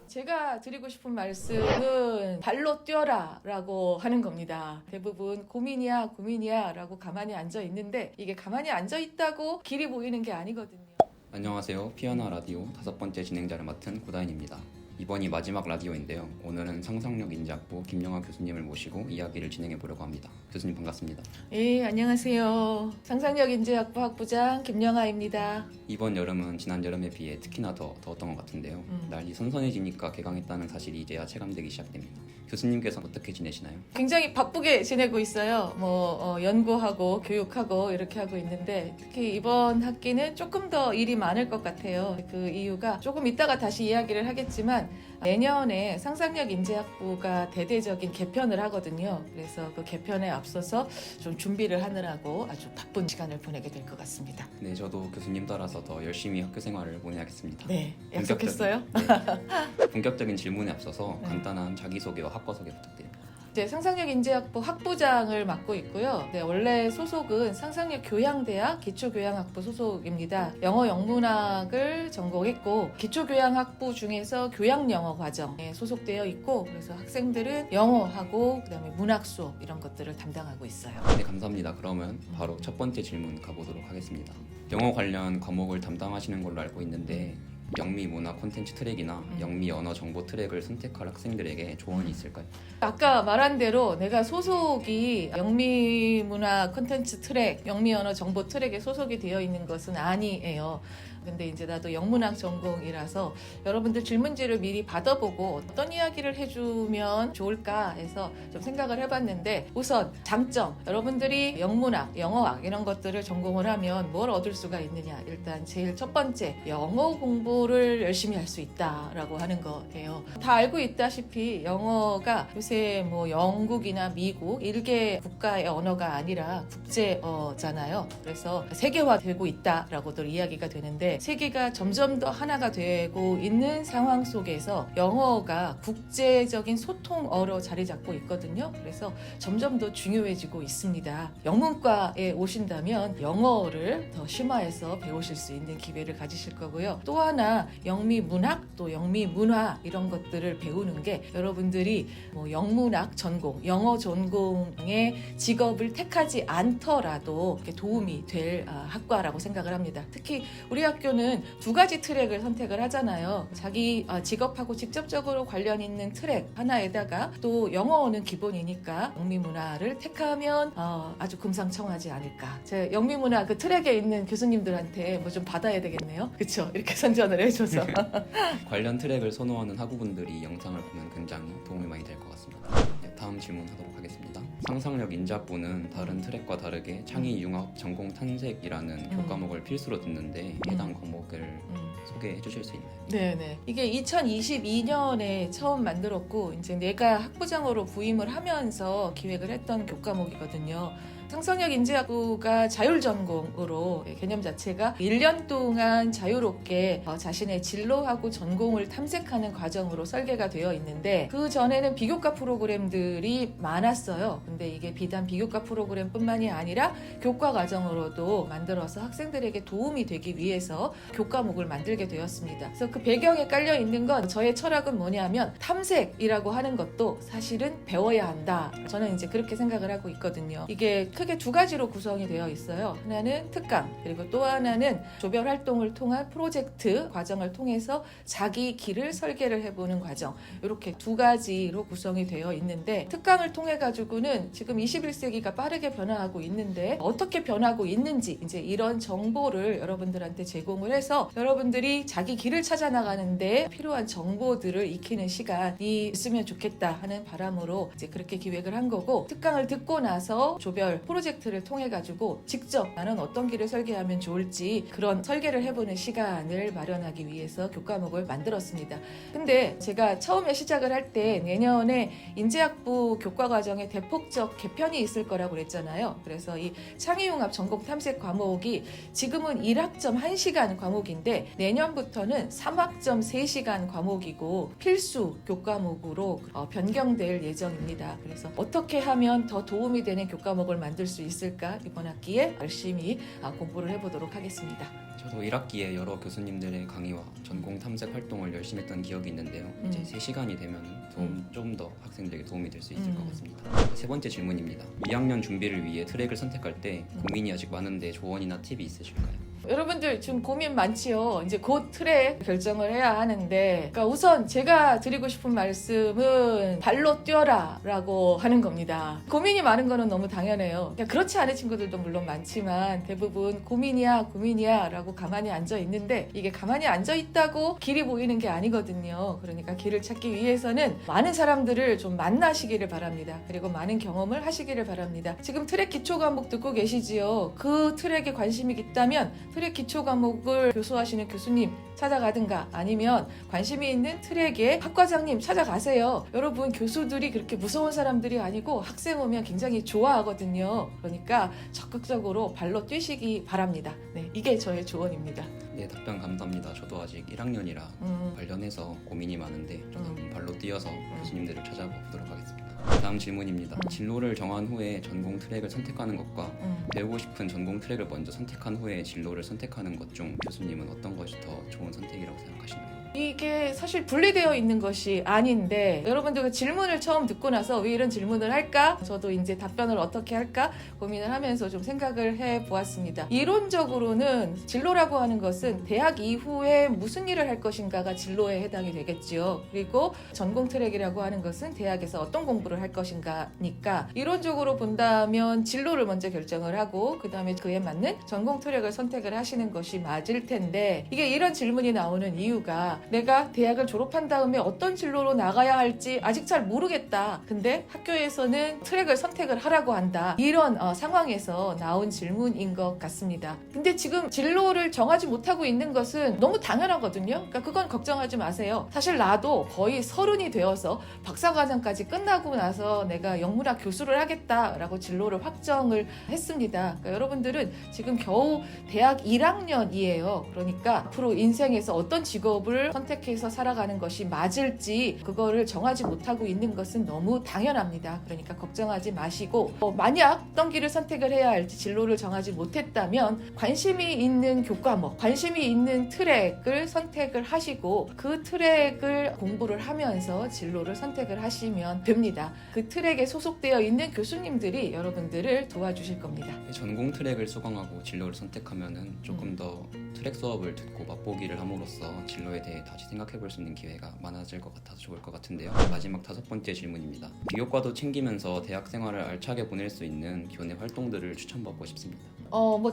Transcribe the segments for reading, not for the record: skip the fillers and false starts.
제가 드리고 싶은 말씀은 발로 뛰어라 라고 하는 겁니다. 대부분 고민이야 라고 가만히 앉아 있는데 이게 가만히 앉아 있다고 길이 보이는 게 아니거든요. 안녕하세요. 피아나 라디오 5번째 진행자를 맡은 고다인입니다. 이번이 마지막 라디오인데요. 오늘은 상상력 인지학부 김영하 교수님을 모시고 이야기를 진행해 보려고 합니다. 교수님 반갑습니다. 예, 안녕하세요. 상상력 인지학부 학부장 김영하입니다. 이번 여름은 지난 여름에 비해 특히나 더 더웠던 것 같은데요. 날이 선선해지니까 개강했다는 사실이 이제야 체감되기 시작됩니다. 교수님께서는 어떻게 지내시나요? 굉장히 바쁘게 지내고 있어요. 연구하고 교육하고 이렇게 하고 있는데 특히 이번 학기는 조금 더 일이 많을 것 같아요. 그 이유가 조금 이따가 다시 이야기를 하겠지만 내년에 상상력 인지학부가 대대적인 개편을 하거든요. 그래서 그 개편에 앞서서 좀 준비를 하느라고 아주 바쁜 시간을 보내게 될 것 같습니다. 네, 저도 교수님 따라서 더 열심히 학교 생활을 보내야겠습니다. 네, 약속했어요? 본격적인 질문에 앞서서 간단한 자기소개와 학과 소개 부탁드립니다. 이제 상상력 인지학부 학부장을 맡고 있고요. 네, 원래 소속은 상상력 교양대학 기초교양학부 소속입니다. 영어 영문학을 전공했고 기초교양학부 중에서 교양영어 과정에 소속되어 있고 그래서 학생들은 영어하고 그다음에 문학 수업 이런 것들을 담당하고 있어요. 네, 감사합니다. 그러면 바로 첫 번째 질문 가보도록 하겠습니다. 영어 관련 과목을 담당하시는 걸로 알고 있는데 영미 문화 콘텐츠 트랙이나 영미 언어 정보 트랙을 선택할 학생들에게 조언이 있을까요? 아까 말한 대로 내가 소속이 영미 문화 콘텐츠 트랙, 영미 언어 정보 트랙에 소속이 되어 있는 것은 아니에요. 근데 이제 나도 영문학 전공이라서 여러분들 질문지를 미리 받아보고 어떤 이야기를 해주면 좋을까 해서 좀 생각을 해봤는데 우선 장점, 여러분들이 영문학, 영어학 이런 것들을 전공을 하면 뭘 얻을 수가 있느냐. 일단 제일 첫 번째, 영어 공부를 열심히 할 수 있다라고 하는 거예요. 다 알고 있다시피 영어가 요새 영국이나 미국 일개 국가의 언어가 아니라 국제어잖아요. 그래서 세계화되고 있다라고들 이야기가 되는데 세계가 점점 더 하나가 되고 있는 상황 속에서 영어가 국제적인 소통어로 자리 잡고 있거든요. 그래서 점점 더 중요해지고 있습니다. 영문과에 오신다면 영어를 더 심화해서 배우실 수 있는 기회를 가지실 거고요. 또 하나 영미 문학 또 영미 문화 이런 것들을 배우는 게 여러분들이 영문학 전공, 영어 전공의 직업을 택하지 않더라도 도움이 될 학과라고 생각을 합니다. 특히 우리 학교는 두 가지 트랙을 선택을 하잖아요. 자기 직업하고 직접적으로 관련 있는 트랙 하나에다가 또 영어는 기본이니까 영미문화를 택하면 아주 금상첨화하지 않을까. 제 영미문화 그 트랙에 있는 교수님들한테 뭐 좀 받아야 되겠네요. 그렇죠? 이렇게 선전을 해줘서. 관련 트랙을 선호하는 학우분들이 영상을 보면 굉장히 도움이 많이 될 것 같습니다. 네, 다음 질문하도록 하겠습니다. 상상력 인지학부는 다른 트랙과 다르게 창의융합 전공 탐색이라는 교과목을 필수로 듣는데 해당 과목을 소개해 주실 수 있나요? 네네. 이게 2022년에 처음 만들었고 이제 내가 학부장으로 부임을 하면서 기획을 했던 교과목이거든요. 상상력 인지학부가 자율전공으로 개념 자체가 1년 동안 자유롭게 자신의 진로하고 전공을 탐색하는 과정으로 설계가 되어 있는데 그 전에는 비교과 프로그램들이 많았어요. 근데 이게 비단 비교과 프로그램뿐만이 아니라 교과 과정으로도 만들어서 학생들에게 도움이 되기 위해서 교과목을 만들게 되었습니다. 그래서 그 배경에 깔려 있는 건 저의 철학은 뭐냐면 탐색이라고 하는 것도 사실은 배워야 한다. 저는 이제 그렇게 생각을 하고 있거든요. 이게 크게 두 가지로 구성이 되어 있어요. 하나는 특강, 그리고 또 하나는 조별 활동을 통한 프로젝트 과정을 통해서 자기 길을 설계를 해보는 과정. 이렇게 두 가지로 구성이 되어 있는데 특강을 통해 가지고는 지금 21세기가 빠르게 변화하고 있는데 어떻게 변하고 있는지 이제 이런 정보를 여러분들한테 제공을 해서 여러분들이 자기 길을 찾아 나가는데 필요한 정보들을 익히는 시간이 있으면 좋겠다 하는 바람으로 이제 그렇게 기획을 한 거고 특강을 듣고 나서 조별 프로젝트를 통해 가지고 직접 나는 어떤 길을 설계하면 좋을지 그런 설계를 해보는 시간을 마련하기 위해서 교과목을 만들었습니다. 근데 제가 처음에 시작을 할 때 내년에 인지학부 교과 과정에 대폭적 개편이 있을 거라고 그랬잖아요. 그래서 이 창의융합 전공 탐색 과목이 지금은 1학점 1시간 과목인데 내년부터는 3학점 3시간 과목이고 필수 교과목으로 변경될 예정입니다. 그래서 어떻게 하면 더 도움이 되는 교과목을 만들 얻을 수 있을까 이번 학기에 열심히 공부를 해보도록 하겠습니다. 저도 1학기에 여러 교수님들의 강의와 전공 탐색 활동을 열심히 했던 기억이 있는데요. 이제 3시간이 되면 좀 더 학생들에게 도움이 될 수 있을 것 같습니다. 세 번째 질문입니다. 2학년 준비를 위해 트랙을 선택할 때 고민이 아직 많은데 조언이나 팁이 있으실까요? 여러분들 지금 고민 많지요. 이제 곧 트랙 결정을 해야 하는데, 그러니까 우선 제가 드리고 싶은 말씀은 발로 뛰어라 라고 하는 겁니다. 고민이 많은 거는 너무 당연해요. 그러니까 그렇지 않은 친구들도 물론 많지만 대부분 고민이야 라고 가만히 앉아 있는데, 이게 가만히 앉아 있다고 길이 보이는 게 아니거든요. 그러니까 길을 찾기 위해서는 많은 사람들을 좀 만나시기를 바랍니다. 그리고 많은 경험을 하시기를 바랍니다. 지금 트랙 기초 과목 듣고 계시지요. 그 트랙에 관심이 있다면 트랙 기초 과목을 교수하시는 교수님 찾아가든가, 아니면 관심이 있는 트랙의 학과장님 찾아가세요. 여러분, 교수들이 그렇게 무서운 사람들이 아니고 학생 오면 굉장히 좋아하거든요. 그러니까 적극적으로 발로 뛰시기 바랍니다. 네, 이게 저의 조언입니다. 네, 답변 감사합니다. 저도 아직 1학년이라 관련해서 고민이 많은데 조금 발로 뛰어서 교수님들을 찾아보도록 하겠습니다. 다음 질문입니다. 진로를 정한 후에 전공 트랙을 선택하는 것과 배우고 싶은 전공 트랙을 먼저 선택한 후에 진로를 선택하는 것 중 교수님은 어떤 것이 더 좋은 선택이라고 생각하시나요? 이게 사실 분리되어 있는 것이 아닌데, 여러분들 질문을 처음 듣고 나서 왜 이런 질문을 할까? 저도 이제 답변을 어떻게 할까 고민을 하면서 좀 생각을 해보았습니다. 이론적으로는 진로라고 하는 것은 대학 이후에 무슨 일을 할 것인가가 진로에 해당이 되겠지요. 그리고 전공 트랙이라고 하는 것은 대학에서 어떤 공부를 할 것인가니까, 이론적으로 본다면 진로를 먼저 결정을 하고 그 다음에 그에 맞는 전공 트랙을 선택을 하시는 것이 맞을 텐데, 이게 이런 질문이 나오는 이유가 내가 대학을 졸업한 다음에 어떤 진로로 나가야 할지 아직 잘 모르겠다. 근데 학교에서는 트랙을 선택을 하라고 한다. 이런 상황에서 나온 질문인 것 같습니다. 근데 지금 진로를 정하지 못하고 있는 것은 너무 당연하거든요. 그러니까 그건 걱정하지 마세요. 사실 나도 거의 30이 되어서 박사과정까지 끝나고 나서 내가 영문학 교수를 하겠다라고 진로를 확정을 했습니다. 그러니까 여러분들은 지금 겨우 대학 1학년이에요. 그러니까 앞으로 인생에서 어떤 직업을 선택해서 살아가는 것이 맞을지 그거를 정하지 못하고 있는 것은 너무 당연합니다. 그러니까 걱정하지 마시고, 만약 어떤 길을 선택을 해야 할지 진로를 정하지 못했다면 관심이 있는 교과목, 관심이 있는 트랙을 선택을 하시고 그 트랙을 공부를 하면서 진로를 선택을 하시면 됩니다. 그 트랙에 소속되어 있는 교수님들이 여러분들을 도와주실 겁니다. 전공 트랙을 수강하고 진로를 선택하면은 조금 더 트랙 수업을 듣고 맛보기를 함으로써 진로에 대해 다시 생각해 볼 수 있는 기회가 많아질 것 같아서 좋을 것 같은데요. 마지막 5번째 질문입니다. 비교과도 챙기면서 대학 생활을 알차게 보낼 수 있는 교내 활동들을 추천받고 싶습니다.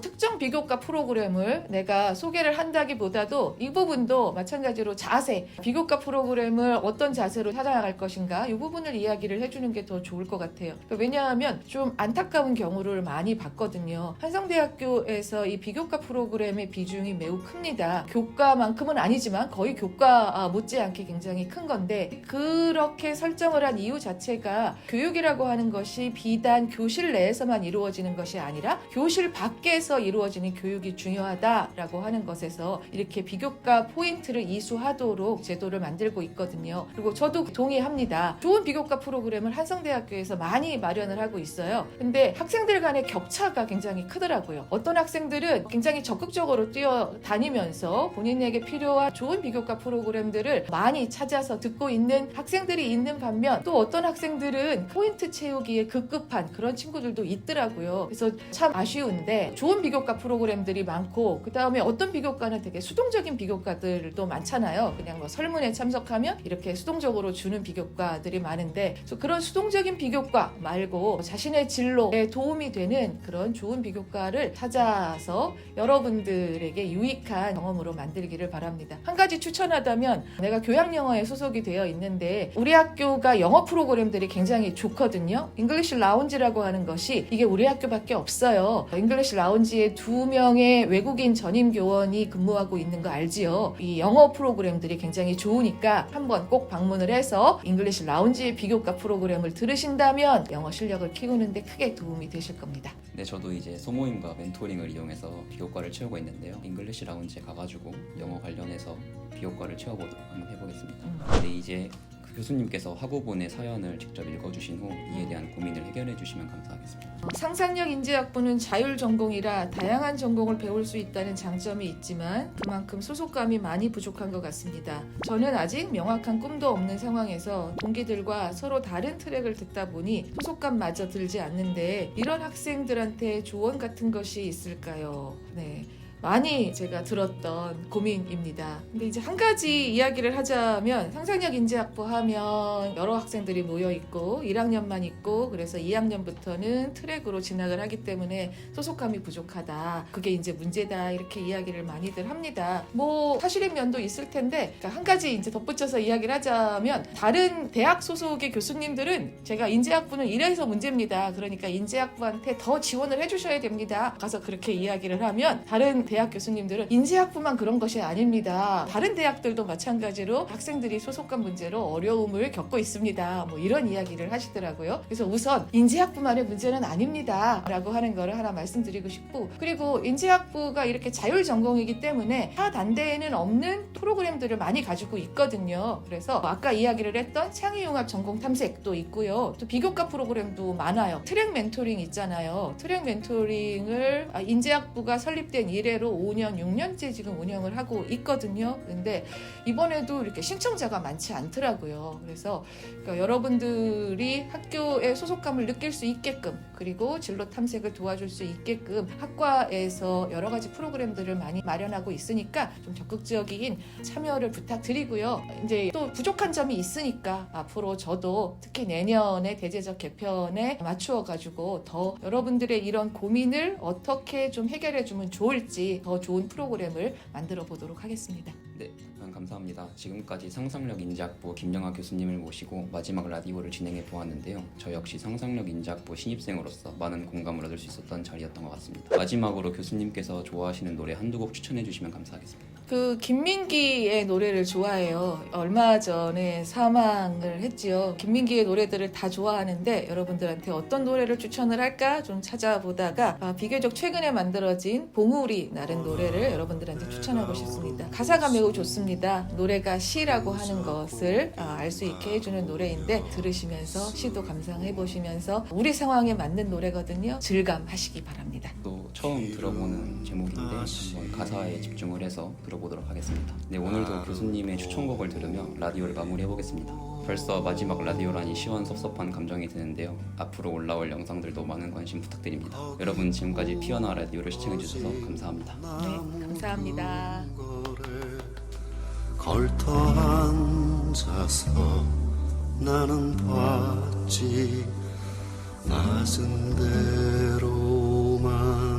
특정 비교과 프로그램을 내가 소개를 한다기보다도 이 부분도 마찬가지로 자세, 비교과 프로그램을 어떤 자세로 찾아나갈 것인가, 이 부분을 이야기를 해주는 게 더 좋을 것 같아요. 왜냐하면 좀 안타까운 경우를 많이 봤거든요. 한성대학교에서 이 비교과 프로그램의 비중이 매우 큽니다. 교과만큼은 아니지만 거의 교과 못지않게 굉장히 큰 건데, 그렇게 설정을 한 이유 자체가 교육이라고 하는 것이 비단 교실 내에서만 이루어지는 것이 아니라 교실 밖에서 이루어지는 교육이 중요하다라고 하는 것에서 이렇게 비교과 포인트를 이수하도록 제도를 만들고 있거든요. 그리고 저도 동의합니다. 좋은 비교과 프로그램을 한성대학교에서 많이 마련을 하고 있어요. 근데 학생들 간의 격차가 굉장히 크더라고요. 어떤 학생들은 굉장히 적극적으로 뛰어다니면서 본인에게 필요한 좋은 비교과 프로그램들을 많이 찾아서 듣고 있는 학생들이 있는 반면, 또 어떤 학생들은 포인트 채우기에 급급한 그런 친구들도 있더라고요. 그래서 참 아쉬운데, 좋은 비교과 프로그램들이 많고 그 다음에 어떤 비교과는 되게 수동적인 비교과들도 많잖아요. 그냥 뭐 설문에 참석하면 이렇게 수동적으로 주는 비교과들이 많은데, 그런 수동적인 비교과 말고 자신의 진로에 도움이 되는 그런 좋은 비교과를 찾아서 여러분들에게 유익한 경험으로 만들기를 바랍니다. 한 가지 추천하다면, 내가 교양영어에 소속이 되어 있는데 우리 학교가 영어 프로그램들이 굉장히 좋거든요. 잉글리시 라운지라고 하는 것이 이게 우리 학교밖에 없어요. 잉글리시 라운지에 2명의 외국인 전임 교원이 근무하고 있는 거 알지요? 이 영어 프로그램들이 굉장히 좋으니까 한번 꼭 방문을 해서 잉글리시 라운지의 비교과 프로그램을 들으신다면 영어 실력을 키우는데 크게 도움이 되실 겁니다. 네, 저도 이제 소모임과 멘토링을 이용해서 비교과를 채우고 있는데요. 잉글리시 라운지에 가가지고 영어 관련해서 기호과를 채워보도록 한번 해보겠습니다. 네, 이제 교수님께서 학우분의 사연을 직접 읽어주신 후 이에 대한 고민을 해결해 주시면 감사하겠습니다. 상상력 인지학부는 자율 전공이라 다양한 전공을 배울 수 있다는 장점이 있지만 그만큼 소속감이 많이 부족한 것 같습니다. 저는 아직 명확한 꿈도 없는 상황에서 동기들과 서로 다른 트랙을 듣다 보니 소속감마저 들지 않는데 이런 학생들한테 조언 같은 것이 있을까요? 네. 많이 제가 들었던 고민입니다. 근데 이제 한 가지 이야기를 하자면 상상력 인지학부 하면 여러 학생들이 모여 있고 1학년만 있고 그래서 2학년부터는 트랙으로 진학을 하기 때문에 소속감이 부족하다. 그게 이제 문제다. 이렇게 이야기를 많이들 합니다. 뭐 사실인 면도 있을 텐데 그러니까 한 가지 이제 덧붙여서 이야기를 하자면 다른 대학 소속의 교수님들은 제가 인지학부는 이래서 문제입니다. 그러니까 인지학부한테 더 지원을 해주셔야 됩니다. 가서 그렇게 이야기를 하면 다른 대학 교수님들은 인지학부만 그런 것이 아닙니다. 다른 대학들도 마찬가지로 학생들이 소속감 문제로 어려움을 겪고 있습니다. 뭐 이런 이야기를 하시더라고요. 그래서 우선 인지학부만의 문제는 아닙니다. 라고 하는 거를 하나 말씀드리고 싶고 그리고 인지학부가 이렇게 자율 전공이기 때문에 타 단대에는 없는 프로그램들을 많이 가지고 있거든요. 그래서 아까 이야기를 했던 창의융합 전공 탐색도 있고요. 또 비교과 프로그램도 많아요. 트랙 멘토링 있잖아요. 트랙 멘토링을 인지학부가 설립된 이래로 5년, 6년째 지금 운영을 하고 있거든요. 근데 이번에도 이렇게 신청자가 많지 않더라고요. 그래서 그러니까 여러분들이 학교의 소속감을 느낄 수 있게끔 그리고 진로 탐색을 도와줄 수 있게끔 학과에서 여러 가지 프로그램들을 많이 마련하고 있으니까 좀 적극적인 참여를 부탁드리고요. 이제 또 부족한 점이 있으니까 앞으로 저도 특히 내년에 대제적 개편에 맞추어 가지고 더 여러분들의 이런 고민을 어떻게 좀 해결해 주면 좋을지 더 좋은 프로그램을 만들어 보도록 하겠습니다. 네, 감사합니다. 지금까지 상상력 인지학부 김영하 교수님을 모시고 마지막 라디오를 진행해 보았는데요. 저 역시 상상력 인지학부 신입생으로서 많은 공감을 얻을 수 있었던 자리였던 것 같습니다. 마지막으로 교수님께서 좋아하시는 노래 한두 곡 추천해 주시면 감사하겠습니다. 그 김민기의 노래를 좋아해요. 얼마 전에 사망을 했지요. 김민기의 노래들을 다 좋아하는데 여러분들한테 어떤 노래를 추천을 할까 좀 찾아보다가 비교적 최근에 만들어진 봉우리 나른 노래를 여러분들한테 추천하고 싶습니다. 가사가 매우 좋습니다. 노래가 시라고 하는 것을 알 수 있게 해주는 노래인데 들으시면서 시도 감상해 보시면서 우리 상황에 맞는 노래거든요. 즐감하시기 바랍니다. 또 처음 들어보는 제목인데 한번 가사에 집중을 해서 들어보도록 하겠습니다. 네, 오늘도 교수님의 추천곡을 들으며 라디오를 마무리해보겠습니다. 벌써 마지막 라디오라니 시원섭섭한 감정이 드는데요. 앞으로 올라올 영상들도 많은 관심 부탁드립니다. 여러분 지금까지 피어나 라디오를 시청해주셔서 감사합니다. 네, 감사합니다. 걸터 앉아서 나는 봤지 낮은 대로만